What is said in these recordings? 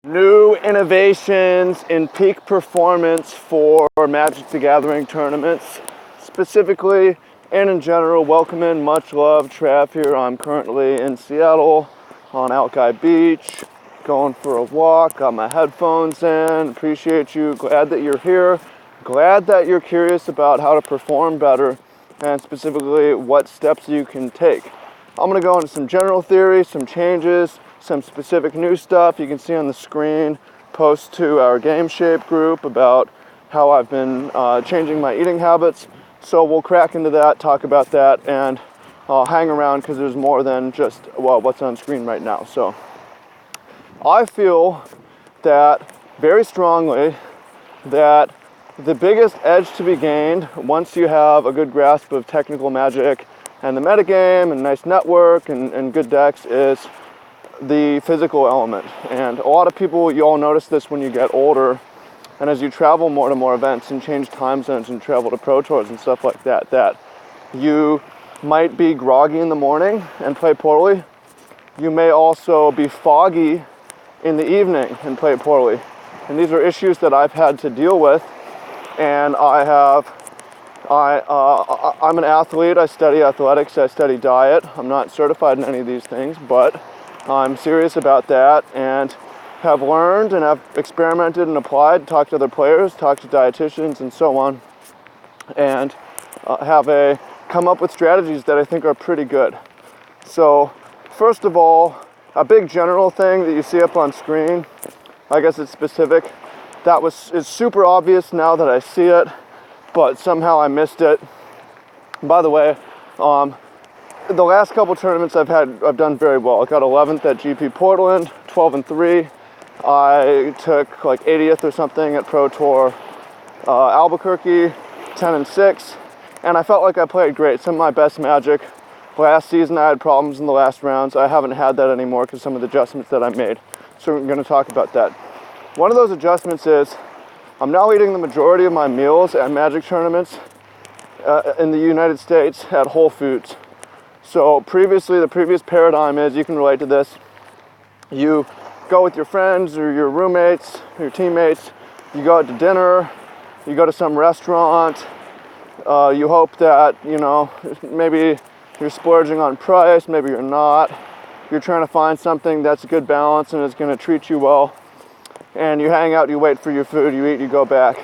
New innovations in peak performance for Magic the Gathering tournaments, specifically and in general. Welcome in, much love, Trav here. I'm currently in Seattle on Alki Beach, going for a walk, got my headphones in. Appreciate you, glad that you're here, glad that you're curious about how to perform better and specifically what steps you can take. I'm gonna go into some general theory, some changes, some specific new stuff. You can see on the screen posts to our Game Shape group about how I've been changing my eating habits. So we'll crack into that, talk about that, and hang around because there's more than just, well, what's on screen right now. So I feel that very strongly that the biggest edge to be gained once you have a good grasp of technical Magic and the metagame and nice network and good decks is the physical element. And a lot of people, you all notice this when you get older and as you travel more to more events and change time zones and travel to Pro Tours and stuff like that, that you might be groggy in the morning and play poorly. You may also be foggy in the evening and play poorly. And these are issues that I've had to deal with. And I'm an athlete, I study athletics, I study diet. I'm not certified in any of these things, but I'm serious about that and have learned and have experimented and applied, talked to other players, talked to dietitians and so on, and have come up with strategies that I think are pretty good. So first of all, a big general thing that you see up on screen, I guess it's specific, is super obvious now that I see it, but somehow I missed it. And by the way, the last couple tournaments I've done very well. I got 11th at GP Portland, 12-3. I took like 80th or something at Pro Tour Albuquerque, 10-6, and I felt like I played great. Some of my best Magic. Last season I had problems in the last rounds. I haven't had that anymore because some of the adjustments that I made. So we're going to talk about that. One of those adjustments is I'm now eating the majority of my meals at Magic tournaments in the United States at Whole Foods. So previously, the previous paradigm is, you can relate to this, you go with your friends or your roommates, your teammates, you go out to dinner, you go to some restaurant, you hope that, maybe you're splurging on price, maybe you're not, you're trying to find something that's a good balance and is going to treat you well, and you hang out, you wait for your food, you eat, you go back.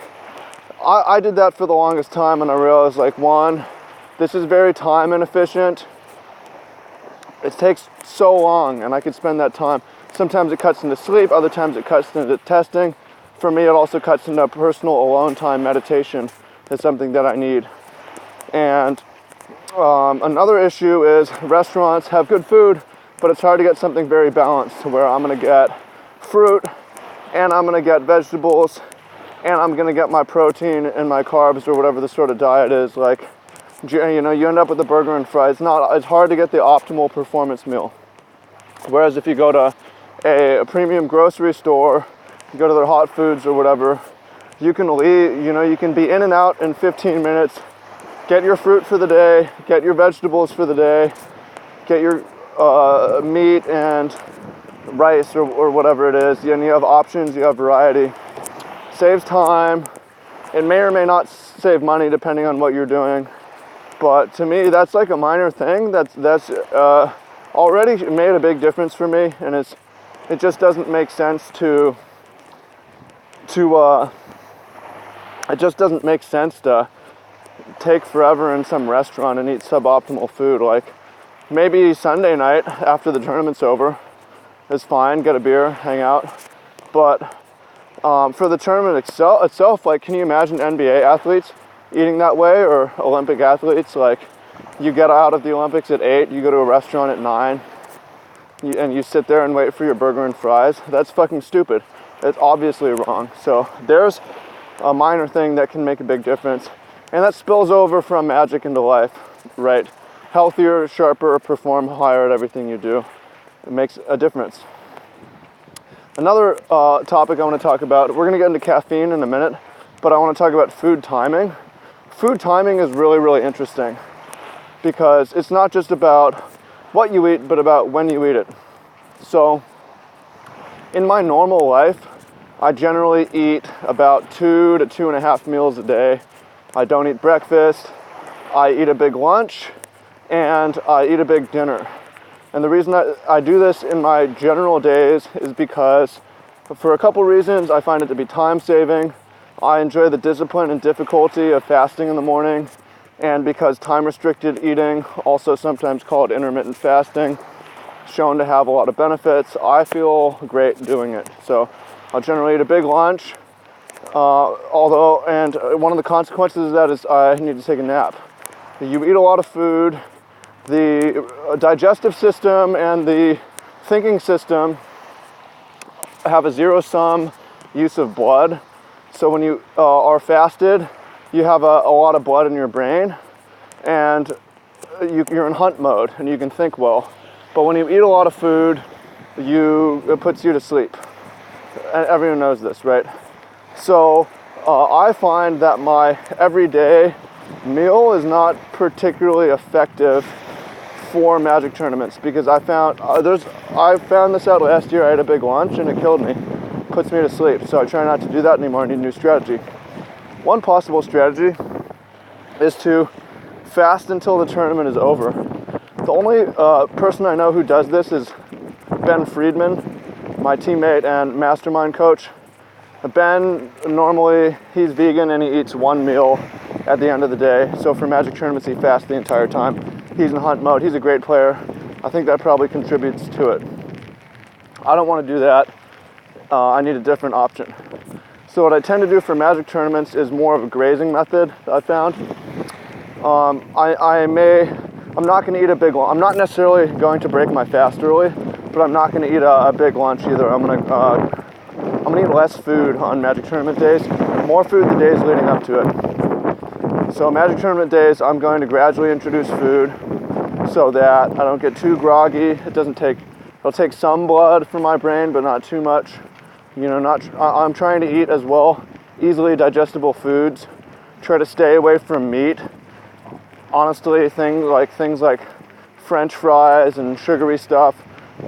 I did that for the longest time, and I realized, like, one, this is very time inefficient. It takes so long, and I could spend that time. Sometimes it cuts into sleep, other times it cuts into testing. For me, it also cuts into personal alone time meditation. It's something that I need. And another issue is restaurants have good food, but it's hard to get something very balanced to where I'm gonna get fruit, and I'm gonna get vegetables, and I'm gonna get my protein and my carbs or whatever the sort of diet is. Like, you end up with a burger and fries. It's hard to get the optimal performance meal. Whereas if you go to a premium grocery store, you go to their hot foods or whatever, you can leave, you can be in and out in 15 minutes, get your fruit for the day, get your vegetables for the day, get your meat and rice or whatever it is, and you have options, you have variety. Saves time. It may or may not save money depending on what you're doing. But to me, that's like a minor thing that's already made a big difference for me, and it just doesn't make sense to take forever in some restaurant and eat suboptimal food. Like, maybe Sunday night after the tournament's over is fine, get a beer, hang out. But for the tournament itself, like, can you imagine NBA athletes eating that way, or Olympic athletes? Like, you get out of the Olympics at 8, you go to a restaurant at 9, and you sit there and wait for your burger and fries. That's fucking stupid. It's obviously wrong. So there's a minor thing that can make a big difference, and that spills over from Magic into life, right? Healthier, sharper, perform higher at everything you do. It makes a difference. Another topic I want to talk about, we're going to get into caffeine in a minute, but I want to talk about food timing. Food timing is really, really interesting because it's not just about what you eat, but about when you eat it. So in my normal life, I generally eat about 2 to 2.5 meals a day. I don't eat breakfast, I eat a big lunch, and I eat a big dinner. And the reason I do this in my general days is because, for a couple reasons, I find it to be time saving. I enjoy the discipline and difficulty of fasting in the morning, and because time restricted eating, also sometimes called intermittent fasting, shown to have a lot of benefits, I feel great doing it. So I'll generally eat a big lunch, and one of the consequences of that is I need to take a nap. You eat a lot of food, the digestive system and the thinking system have a zero-sum use of blood. So when you are fasted, you have a lot of blood in your brain, and you're in hunt mode, and you can think well. But when you eat a lot of food, it puts you to sleep. And everyone knows this, right? So I find that my everyday meal is not particularly effective for Magic tournaments, because I found this out last year. I had a big lunch and it killed me, puts me to sleep. So I try not to do that anymore. I need a new strategy. One possible strategy is to fast until the tournament is over. The only person I know who does this is Ben Friedman, my teammate and mastermind coach. Ben, normally he's vegan and he eats one meal at the end of the day. So for Magic tournaments, he fasts the entire time. He's in hunt mode. He's a great player. I think that probably contributes to it. I don't want to do that. I need a different option. So what I tend to do for Magic tournaments is more of a grazing method, I found. I'm not going to eat a big lunch. I'm not necessarily going to break my fast early, but I'm not going to eat a big lunch either. I'm going to eat less food on Magic tournament days, more food the days leading up to it. So Magic tournament days, I'm going to gradually introduce food so that I don't get too groggy. It'll take some blood from my brain, but not too much. I'm trying to eat as well easily digestible foods. Try to stay away from meat. Honestly, things like French fries and sugary stuff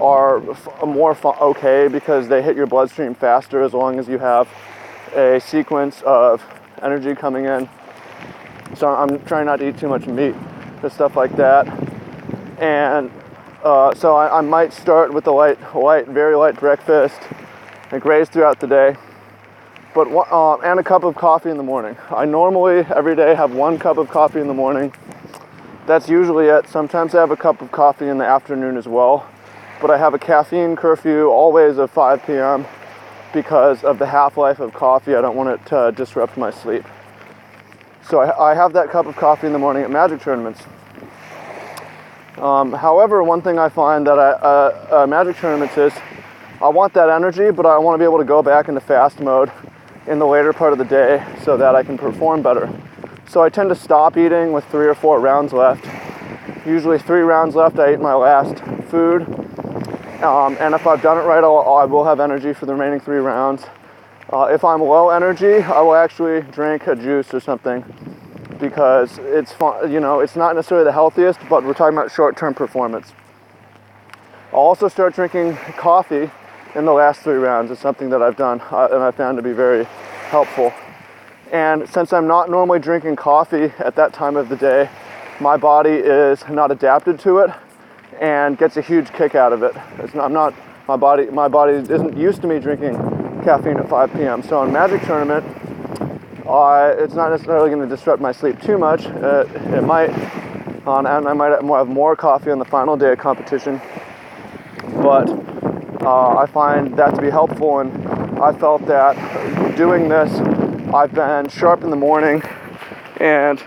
are okay because they hit your bloodstream faster as long as you have a sequence of energy coming in. So I'm trying not to eat too much meat, just stuff like that. And so I might start with a very light breakfast and graze throughout the day, and a cup of coffee in the morning. I normally every day have 1 cup of coffee in the morning. That's usually it. Sometimes I have a cup of coffee in the afternoon as well, but I have a caffeine curfew always of 5 p.m. because of the half-life of coffee. I don't want it to disrupt my sleep. So I have that cup of coffee in the morning at Magic tournaments. However, one thing I find that Magic tournaments is I want that energy, but I want to be able to go back into fast mode in the later part of the day so that I can perform better. So I tend to stop eating with 3 or 4 rounds left. Usually 3 rounds left, I eat my last food. And if I've done it right, I will have energy for the remaining 3 rounds. If I'm low energy, I will actually drink a juice or something because it's fun. It's not necessarily the healthiest, but we're talking about short-term performance. I'll also start drinking coffee in the last 3 rounds. It's something that I've done and I found to be very helpful. And since I'm not normally drinking coffee at that time of the day, my body is not adapted to it and gets a huge kick out of it. My body isn't used to me drinking caffeine at 5 p.m. So in Magic tournament, it's not necessarily going to disrupt my sleep too much. It might, and I might have more coffee on the final day of competition. But I find that to be helpful, and I felt that doing this, I've been sharp in the morning and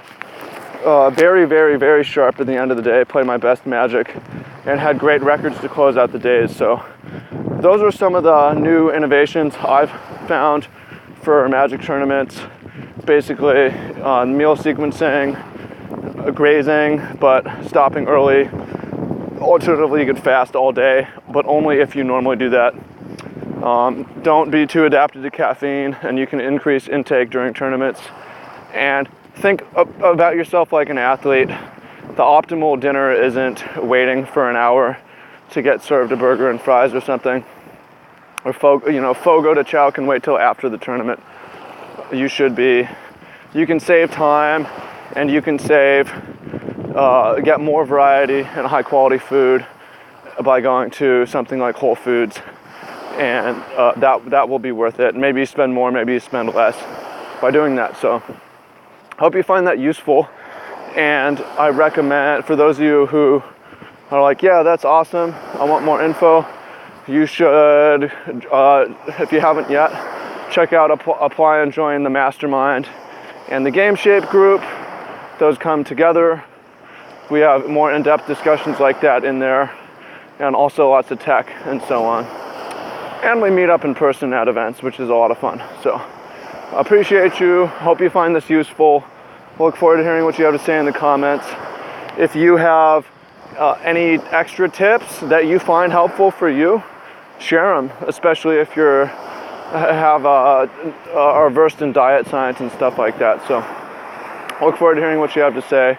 very, very, very sharp at the end of the day. Played my best Magic and had great records to close out the days. So those are some of the new innovations I've found for Magic tournaments. Basically, meal sequencing, grazing, but stopping early. Alternatively, you could fast all day, but only if you normally do that. Don't be too adapted to caffeine, and you can increase intake during tournaments. And think about yourself like an athlete. The optimal dinner isn't waiting for an hour to get served a burger and fries or something. or Fogo to Chow can wait till after the tournament. You can save time, and you can get more variety and high quality food by going to something like Whole Foods, and that will be worth it. Maybe you spend more, maybe you spend less by doing that. So hope you find that useful, and I recommend, for those of you who are like, yeah, that's awesome, I want more info, you should, if you haven't yet, check out apply and join the mastermind and the Game Shape group. Those come together. We have more in-depth discussions like that in there, and also lots of tech and so on. And we meet up in person at events, which is a lot of fun. So I appreciate you. Hope you find this useful. Look forward to hearing what you have to say in the comments. If you have any extra tips that you find helpful for you, share them, especially if are versed in diet science and stuff like that. So look forward to hearing what you have to say,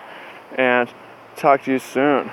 and talk to you soon.